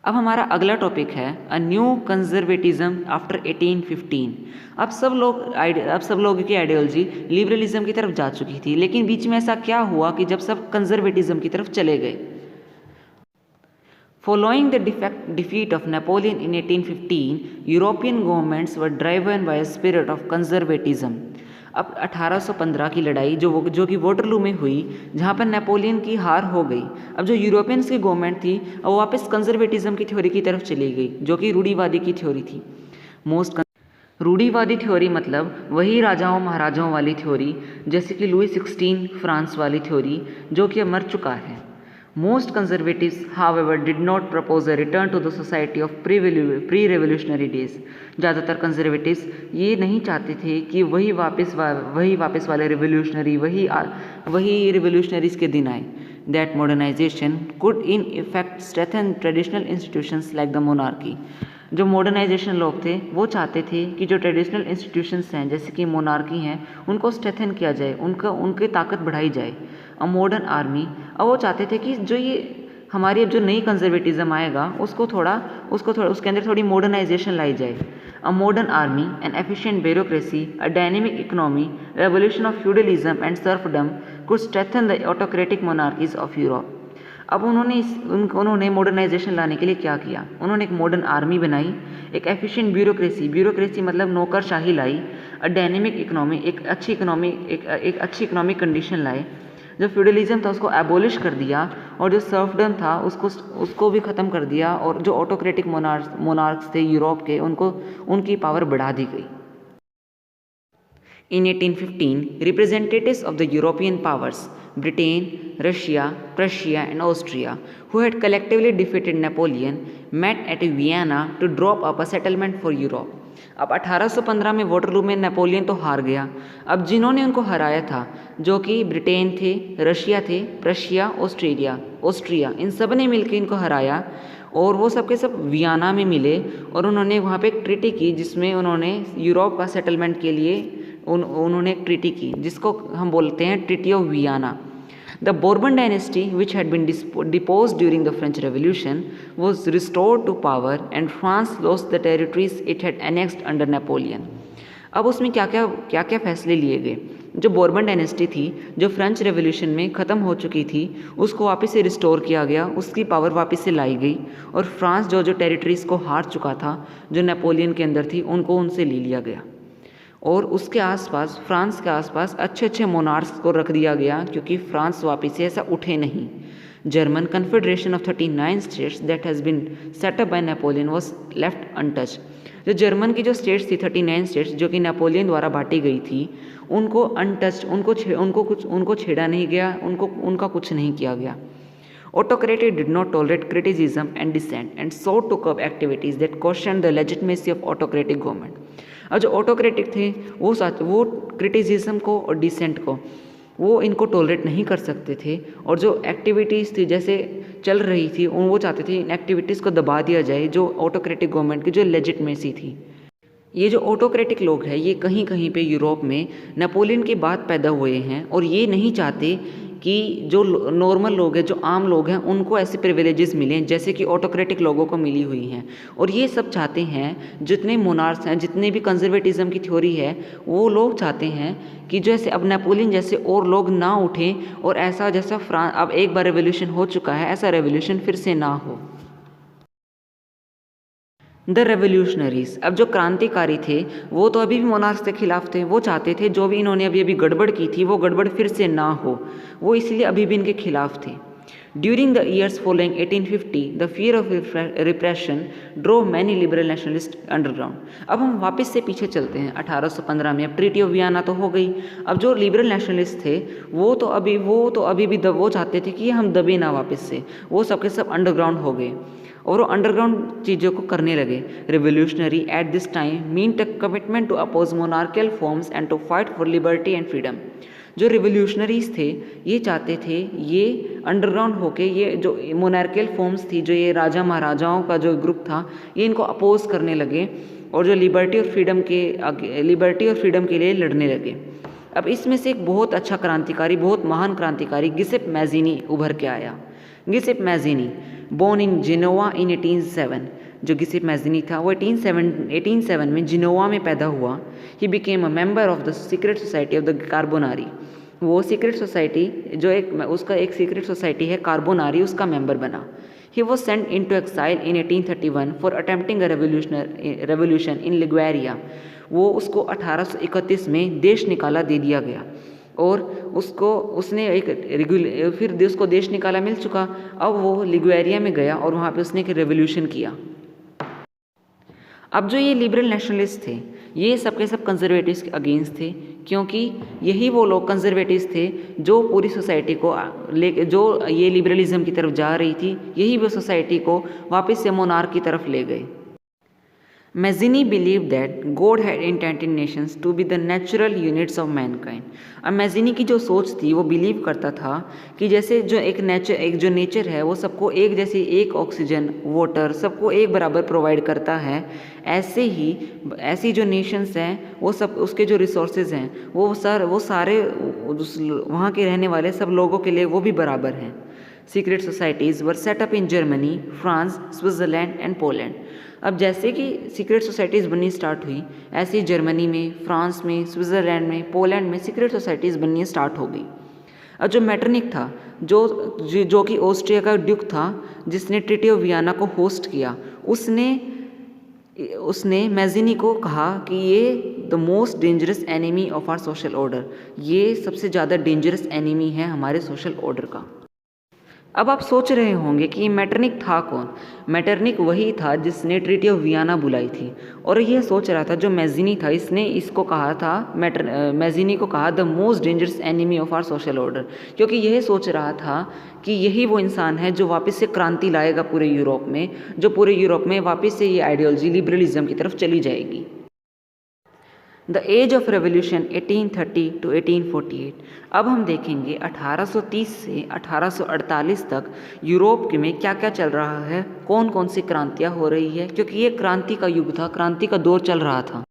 अब हमारा अगला टॉपिक है अ न्यू कंजर्वेटिज्म आफ्टर 1815। अब सब लोगों की आइडियोलॉजी लिबरलिज्म की तरफ जा चुकी थी, लेकिन बीच में ऐसा क्या हुआ कि जब सब कंजर्वेटिज्म की तरफ चले गए। Following the defeat of Napoleon in 1815, European governments were driven by a spirit of conservatism। अब 1815 की लड़ाई जो कि वोटरलू में हुई, जहाँ पर नेपोलियन की हार हो गई। अब जो यूरोपियंस की गवर्नमेंट थी वो वापस कंजर्वेटिज्म की थ्योरी की तरफ चली गई, जो कि रूढ़िवादी की थ्योरी थी। रूढ़िवादी थ्योरी मतलब वही राजाओं महाराजाओं वाली थ्योरी, जैसे कि लुई 16 फ्रांस वाली थ्योरी, जो कि अब मर चुका है। Most conservatives, however, did not propose a return to the society of pre-revolutionary days। ज़्यादातर कंजर्वेटिव्स ये नहीं चाहते थे कि वही वापस वाले वही रिवोल्यूशनरीज के दिन आए। That modernization could in effect strengthen traditional institutions like the monarchy। जो मॉडर्नाइजेशन लोग थे वो चाहते थे कि जो ट्रेडिशनल इंस्टीट्यूशंस हैं जैसे कि मोनार्की हैं उनको स्ट्रेंथन किया जाए, उनकी ताकत बढ़ाई जाए। अ मॉडर्न आर्मी, अब वो चाहते थे कि जो ये हमारी अब जो नई कंजर्वेटिज्म आएगा उसको थोड़ा उसके अंदर थोड़ी मॉडर्नाइजेशन लाई जाए। A modern army, N efficient bureaucracy, a dynamic economy, revolution of feudalism and serfdom could strengthen the autocratic monarchies of Europe. अब उन्होंने मॉडर्नाइजेशन लाने के लिए क्या किया, उन्होंने एक मॉडर्न आर्मी बनाई, एक एफिशिएंट ब्यूरोक्रेसी मतलब नौकरशाही लाई, अ डायनेमिक इकोनॉमी, एक अच्छी इकोनॉमिक कंडीशन लाए। जो फ्यूडलिज्म था उसको एबोलिश कर दिया, और जो सर्फडम था उसको भी ख़त्म कर दिया, और जो ऑटोक्रेटिक मोनार्क्स थे यूरोप के उनकी पावर बढ़ा दी गई। In 1815, representatives of the European powers, Britain, Russia, Prussia and Austria, who had collectively defeated Napoleon, met at Vienna to draw up a settlement for Europe। अब 1815 में वोटरलू में नेपोलियन तो हार गया। अब जिन्होंने उनको हराया था, जो कि ब्रिटेन थे, रशिया थे, प्रशिया, ऑस्ट्रिया, इन सब ने मिलकर इनको हराया, और वो सब के सब वियना में मिले, और उन्होंने वहाँ पे एक ट्रीटी की जिसमें उन्होंने यूरोप का सेटलमेंट के लिए उन्होंने एक ट्रीटी की जिसको हम बोलते हैं treaty of Vienna. The Bourbon dynasty, which had been deposed during the French Revolution, was restored to power and France lost the territories it had annexed under Napoleon। अब उसमें क्या क्या फैसले लिए गए। जो बोर्बन डायनेस्टी थी, जो फ्रेंच रेवोल्यूशन में ख़त्म हो चुकी थी, उसको वापस से रिस्टोर किया गया, उसकी पावर वापस से लाई गई, और फ्रांस जो टेरिटरीज़ को हार चुका था, जो नेपोलियन के अंदर थी, उनको उनसे ले लिया गया। और उसके आसपास, फ्रांस के आसपास अच्छे मोनार्क्स को रख दिया गया, क्योंकि फ्रांस वापस से ऐसा उठे नहीं। German confederation of 39 states that has been set up by Napoleon was left untouch. जो जर्मन की जो स्टेट्स थी 39 स्टेट्स, जो कि नेपोलियन द्वारा बांटी गई थी, उनको अनटच्ड, उनको छेड़ा नहीं गया, उनका कुछ नहीं किया गया। Autocracy did not tolerate criticism and dissent and sought to curb activities that questioned the legitimacy of autocratic government। अब जो ऑटोक्रेटिक थे वो क्रिटिसिज्म को और डिसेंट को वो इनको टॉलरेट नहीं कर सकते थे, और जो एक्टिविटीज़ थी जैसे चल रही थी वो चाहते थे इन एक्टिविटीज़ को दबा दिया जाए, जो ऑटोक्रेटिक गवर्नमेंट की जो लेजिटमेसी थी। ये जो ऑटोक्रेटिक लोग हैं ये कहीं कहीं पे यूरोप में नेपोलियन के बाद पैदा हुए हैं, और ये नहीं चाहते कि जो नॉर्मल लोग हैं, जो आम लोग हैं, उनको ऐसे प्रिविलेजेस मिलें जैसे कि ऑटोक्रेटिक लोगों को मिली हुई हैं। और ये सब चाहते हैं, जितने मोनार्क्स हैं, जितने भी कंजर्वेटिज्म की थ्योरी है, वो लोग चाहते हैं कि जैसे अब नेपोलियन जैसे और लोग ना उठें, और ऐसा जैसा अब एक बार रेवोल्यूशन हो चुका है, ऐसा रेवोल्यूशन फिर से ना हो। द रेवोल्यूशनरीज, अब जो क्रांतिकारी थे वो तो अभी भी मोनार्क्स के खिलाफ थे, वो चाहते थे जो भी इन्होंने अभी गड़बड़ की थी वो गड़बड़ फिर से ना हो, वो इसलिए अभी भी इनके खिलाफ थे। During the years following 1850 the fear of repression drove many liberal nationalist underground. अब हम वापस से पीछे चलते हैं 1815 में। अब ट्रीटी ऑफ वियना तो हो गई। अब जो लिबरल नेशनलिस्ट थे वो तो अभी भी वो चाहते थे कि हम दबे ना वापस से, वो सबके सब अंडरग्राउंड हो गए, और वो अंडरग्राउंड चीज़ों को करने लगे। Revolutionary at this time meant a commitment to oppose monarchical forms and to fight for liberty and freedom. जो रिवोल्यूशनरीज थे ये चाहते थे ये अंडरग्राउंड होके ये जो मोनार्कियल फॉर्म्स थी, जो ये राजा महाराजाओं का जो ग्रुप था, ये इनको अपोज करने लगे, और जो लिबर्टी और फ्रीडम के लिए लड़ने लगे। अब इसमें से एक बहुत अच्छा क्रांतिकारी, बहुत महान क्रांतिकारी गिसेप मैज़िनी उभर के आया। गिसेप मैज़िनी बोर्न इन जिनोवा इन 1807, जो गिसेप मैज़िनी था वो 1807 में जिनोवा में पैदा हुआ। He became a member of the secret society of the Carbonari, वो सीक्रेट सोसाइटी जो उसका एक सीक्रेट सोसाइटी है कार्बोनारी, उसका मेंबर बना। He was sent in to exile in 1831 for attempting a revolution in Liguria, वो उसको 1831 में देश निकाला दे दिया गया और उसने फिर उसको देश निकाला मिल चुका। अब वो लिग्वेरिया में गया और वहाँ पे उसने एक रेवोल्यूशन किया। अब जो ये लिबरल नेशनलिस्ट थे ये सब के सब कंजर्वेटिव्स के अगेंस्ट थे, क्योंकि यही वो लोग कंजर्वेटिव्स थे जो पूरी सोसाइटी को जो ये लिबरलिज्म की तरफ जा रही थी, यही वो सोसाइटी को वापस से मोनार्क की तरफ ले गए। Mazzini believed that God had intended nations to be the natural units of mankind। अब मैजिनी की जो सोच थी वो बिलीव करता था कि जैसे जो एक जो नेचर है वो सबको एक जैसे एक ऑक्सीजन वाटर सबको एक बराबर प्रोवाइड करता है, ऐसे ही ऐसी जो नेशंस हैं वो सब उसके जो रिसोर्सेज हैं वो सारे वहाँ के रहने वाले सब लोगों के लिए वो भी बराबर हैं। Secret societies were set up in Germany, France, Switzerland and Poland. अब जैसे कि सीक्रेट सोसाइटीज़ बननी स्टार्ट हुई, ऐसे ही जर्मनी में, फ्रांस में, स्विट्ज़रलैंड में, पोलैंड में सीक्रेट सोसाइटीज़ बननी स्टार्ट हो गई। अब जो मैटरनिक था जो कि ऑस्ट्रिया का ड्यूक था जिसने ट्रीटी ऑफ वियना को होस्ट किया, उसने मैजिनी को कहा कि ये the most dangerous enemy of our social order, ये सबसे ज़्यादा डेंजरस एनिमी है हमारे सोशल ऑर्डर का। अब आप सोच रहे होंगे कि मैटरनिक था कौन? मैटरनिक वही था जिसने ट्रीटी ऑफ वियना बुलाई थी और यह सोच रहा था जो मैजिनी था, इसने इसको कहा था मैजिनी को कहा the most dangerous enemy of our social order, क्योंकि यह सोच रहा था कि यही वो इंसान है जो वापस से क्रांति लाएगा पूरे यूरोप में, जो पूरे यूरोप में वापस से ये आइडियोलॉजी लिबरलिज्म की तरफ चली जाएगी। The age of revolution 1830 to 1848। अब हम देखेंगे 1830 से 1848 तक यूरोप में क्या क्या चल रहा है, कौन कौन सी क्रांतियाँ हो रही है, क्योंकि ये क्रांति का युग था, क्रांति का दौर चल रहा था।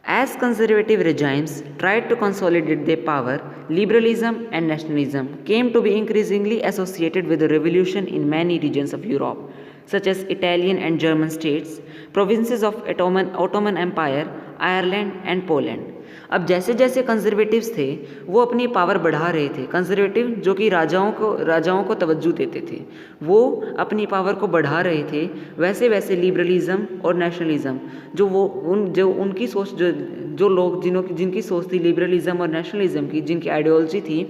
As conservative regimes tried to consolidate their power, liberalism and nationalism came to be increasingly associated with the revolution in many regions of Europe, such as Italian and German states, provinces of Ottoman Empire, Ireland and Poland। अब जैसे जैसे conservatives थे वो अपनी power बढ़ा रहे थे, conservative जो कि राजाओं को तवज्जो देते थे वो अपनी पावर को बढ़ा रहे थे, वैसे वैसे लिबरलिज्म और नेशनलिज्म जो उनकी सोच जो लोग जिनकी सोच थी लिबरलिज्म और नेशनलिज्म की, जिनकी आइडियोलॉजी थी,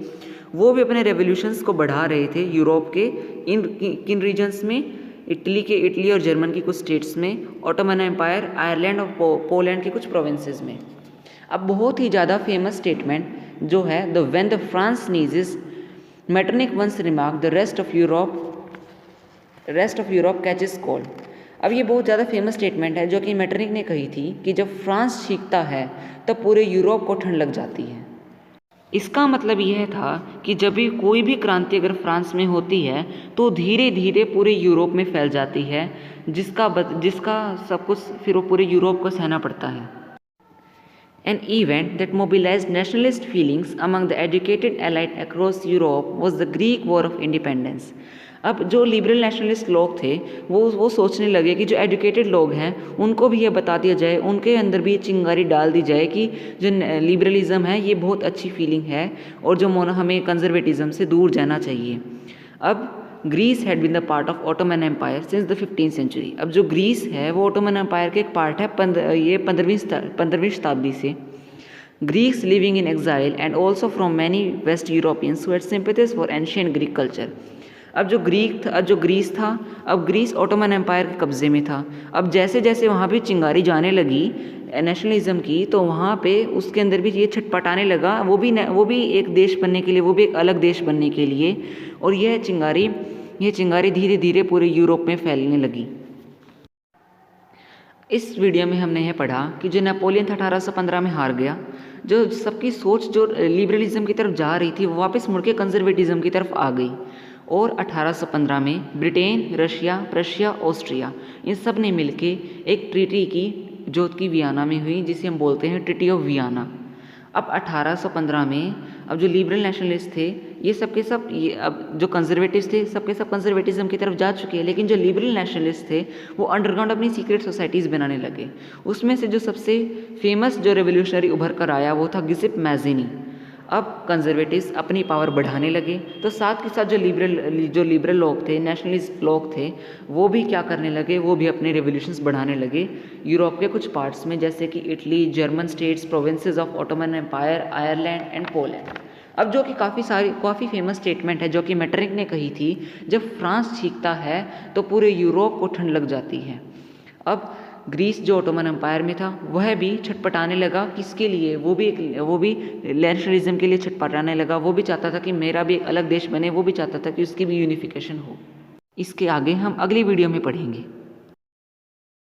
वो भी अपने रेवोल्यूशंस को बढ़ा रहे थे यूरोप के किन रीजन्स में, इटली और जर्मन की कुछ स्टेट्स में, ऑटोमन एम्पायर, आयरलैंड और पोलैंड के कुछ प्रोविंसेस में। अब बहुत ही ज़्यादा फेमस स्टेटमेंट जो है the when the France sneezes Metternich once remark the rest of Europe catches cold. अब ये बहुत ज़्यादा फेमस स्टेटमेंट है जो कि मैटरनिक ने कही थी कि जब फ्रांस छींकता है तब पूरे यूरोप को ठंड लग जाती है। इसका मतलब यह था कि जब भी कोई भी क्रांति अगर फ्रांस में होती है तो धीरे धीरे पूरे यूरोप में फैल जाती है, जिसका सब कुछ फिर वो पूरे यूरोप को सहना पड़ता है। An event that mobilized nationalist feelings among the educated elite across Europe was the Greek War of Independence। अब जो लिबरल नेशनलिस्ट लोग थे वो सोचने लगे कि जो एजुकेटेड लोग हैं उनको भी ये बता दिया जाए, उनके अंदर भी ये चिंगारी डाल दी जाए कि जो लिबरलिज्म है ये बहुत अच्छी फीलिंग है और जो हमें कंजर्वेटिज्म से दूर जाना चाहिए। अब Greece had been the part of Ottoman Empire since the 15th century. अब जो ग्रीस है वो ऑटोमन एम्पायर के एक पार्ट है ये 15वीं शताब्दी से। Greeks living in exile and also from many west Europeans who had sympathies for ancient Greek culture. अब जो ग्रीस था, अब ग्रीस ऑटोमन एम्पायर के कब्जे में था। अब जैसे जैसे वहाँ पे चिंगारी जाने लगी नेशनलिज्म की, तो वहाँ पे उसके अंदर भी ये छटपटाने लगा, वो भी एक देश बनने के लिए, वो भी एक अलग देश बनने के लिए, और यह चिंगारी धीरे धीरे पूरे यूरोप में फैलने लगी। इस वीडियो में हमने यह पढ़ा कि जो नेपोलियन था 1815 में हार गया, जो सबकी सोच जो लिबरलिज्म की तरफ जा रही थी वो वापस मुड़ के कंजर्वेटिज्म की तरफ आ गई, और 1815 में ब्रिटेन, रशिया, प्रशिया, ऑस्ट्रिया इन सब ने मिलके एक ट्रीटी की जो कि वियना में हुई, जिसे हम बोलते हैं ट्रीटी ऑफ वियना। अब 1815 में अब जो लिबरल नेशनलिस्ट थे ये सब के सब ये अब जो कंजर्वेटिव्स थे सब के सब कंजर्वेटिज्म की तरफ जा चुके हैं, लेकिन जो लिबरल नेशनलिस्ट थे वो अंडरग्राउंड अपनी सीक्रेट सोसाइटीज़ बनाने लगे। उसमें से जो सबसे फेमस जो रेवोल्यूशनरी उभर कर आया वो था गिसिप मैज़ेनी। अब कंजर्वेटिव्स अपनी पावर बढ़ाने लगे, तो साथ के साथ जो लिबरल लोग थे, नेशनलिस्ट लोग थे, वो भी क्या करने लगे, वो भी अपने रेवोल्यूशंस बढ़ाने लगे यूरोप के कुछ पार्ट्स में, जैसे कि Italy, German states, provinces of Ottoman Empire, Ireland and Poland. अब जो कि काफ़ी फेमस स्टेटमेंट है जो कि मेटरनिक ने कही थी, जब फ्रांस छींकता है तो पूरे यूरोप को ठंड लग जाती है। अब ग्रीस जो ऑटोमन एम्पायर में था वह भी छटपटाने लगा, किसके लिए, वो भी नेशनलिज्म के लिए छटपटाने लगा। वो भी चाहता था कि मेरा भी एक अलग देश बने, वो भी चाहता था कि उसकी भी यूनिफिकेशन हो। इसके आगे हम अगली वीडियो में पढ़ेंगे।